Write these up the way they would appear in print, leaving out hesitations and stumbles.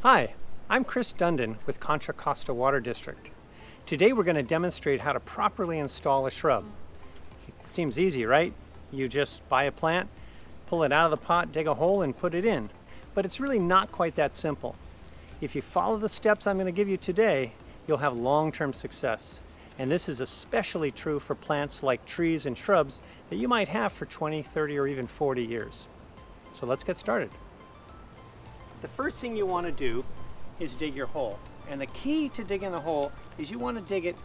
Hi, I'm Chris Dundon with Contra Costa Water District. Today we're going to demonstrate how to properly install a shrub. It seems easy, right? You just buy a plant, pull it out of the pot, dig a hole, and put it in. But it's really not quite that simple. If you follow the steps I'm going to give you today, you'll have long-term success. And this is especially true for plants like trees and shrubs that you might have for 20, 30, or even 40 years. So let's get started. The first thing you want to do is dig your hole. And the key to digging the hole is you want to dig it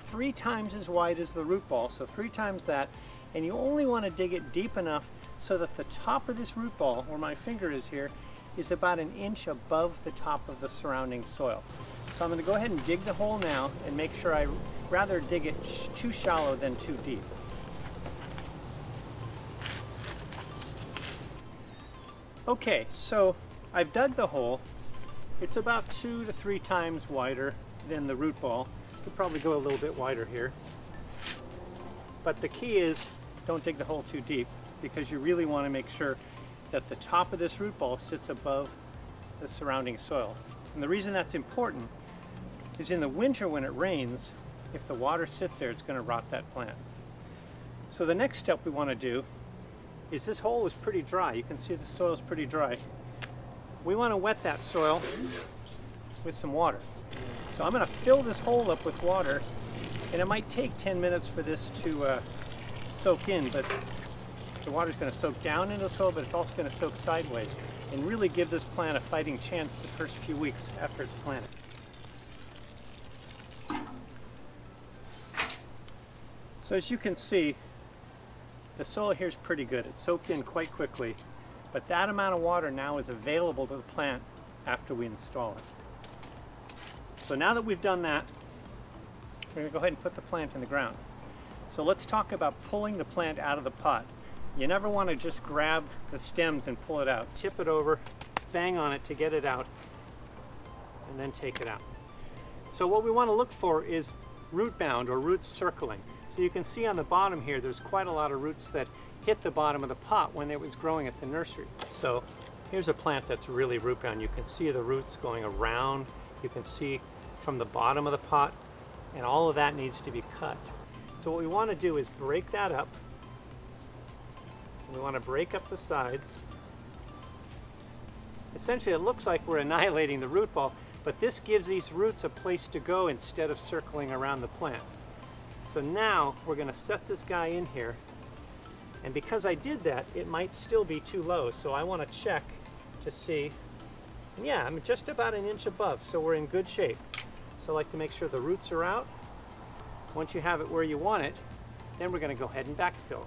3 times as wide as the root ball, so 3 times that, and you only want to dig it deep enough so that the top of this root ball, where my finger is here, is about 1 inch above the top of the surrounding soil. So I'm going to go ahead and dig the hole now and make sure I rather dig it too shallow than too deep. Okay, so I've dug the hole. It's about 2 to 3 times wider than the root ball. Could probably go a little bit wider here. But the key is don't dig the hole too deep, because you really want to make sure that the top of this root ball sits above the surrounding soil. And the reason that's important is in the winter when it rains, if the water sits there, it's going to rot that plant. So the next step we want to do is this hole is pretty dry. You can see the soil is pretty dry. We want to wet that soil with some water. So I'm going to fill this hole up with water, and it might take 10 minutes for this to soak in, but the water is going to soak down into the soil, but it's also going to soak sideways and really give this plant a fighting chance the first few weeks after it's planted. So as you can see, the soil here is pretty good. It's soaked in quite quickly. But that amount of water now is available to the plant after we install it. So now that we've done that, we're going to go ahead and put the plant in the ground. So let's talk about pulling the plant out of the pot. You never want to just grab the stems and pull it out. Tip it over, bang on it to get it out, and then take it out. So what we want to look for is root bound or roots circling. So you can see on the bottom here, there's quite a lot of roots that hit the bottom of the pot when it was growing at the nursery. So here's a plant that's really root bound. You can see the roots going around. You can see from the bottom of the pot, and all of that needs to be cut. So what we want to do is break that up. We want to break up the sides. Essentially, it looks like we're annihilating the root ball, but this gives these roots a place to go instead of circling around the plant. So now we're going to set this guy in here. And because I did that, it might still be too low. So I want to check to see. And yeah, I'm just about 1 inch above, so we're in good shape. So I like to make sure the roots are out. Once you have it where you want it, then we're going to go ahead and backfill.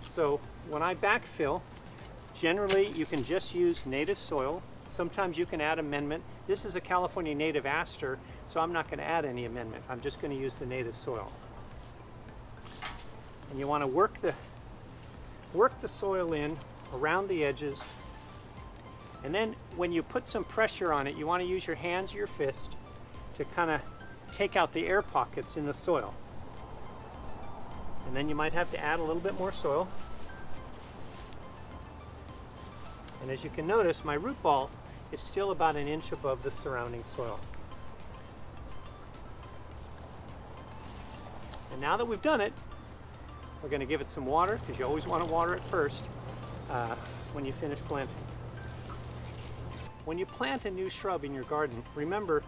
So when I backfill, generally you can just use native soil. Sometimes you can add amendment. This is a California native aster, so I'm not going to add any amendment. I'm just going to use the native soil. And you want to work the soil in around the edges, and then when you put some pressure on it, you want to use your hands or your fist to kind of take out the air pockets in the soil. And then you might have to add a little bit more soil. And as you can notice, my root ball is still about 1 inch above the surrounding soil. And now that we've done it, we're going to give it some water, because you always want to water it first when you finish planting. When you plant a new shrub in your garden, remember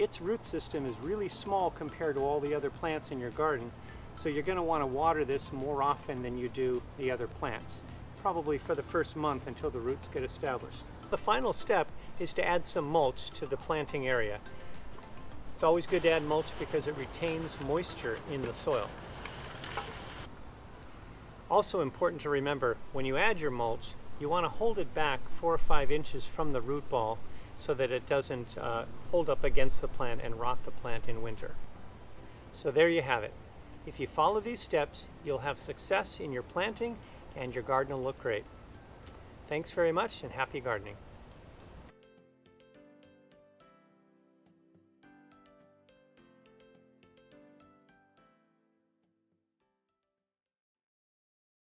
its root system is really small compared to all the other plants in your garden, so you're going to want to water this more often than you do the other plants, probably for the first month until the roots get established. The final step is to add some mulch to the planting area. It's always good to add mulch because it retains moisture in the soil. Also important to remember, when you add your mulch, you want to hold it back 4 or 5 inches from the root ball so that it doesn't hold up against the plant and rot the plant in winter. So there you have it. If you follow these steps, you'll have success in your planting and your garden will look great. Thanks very much and happy gardening.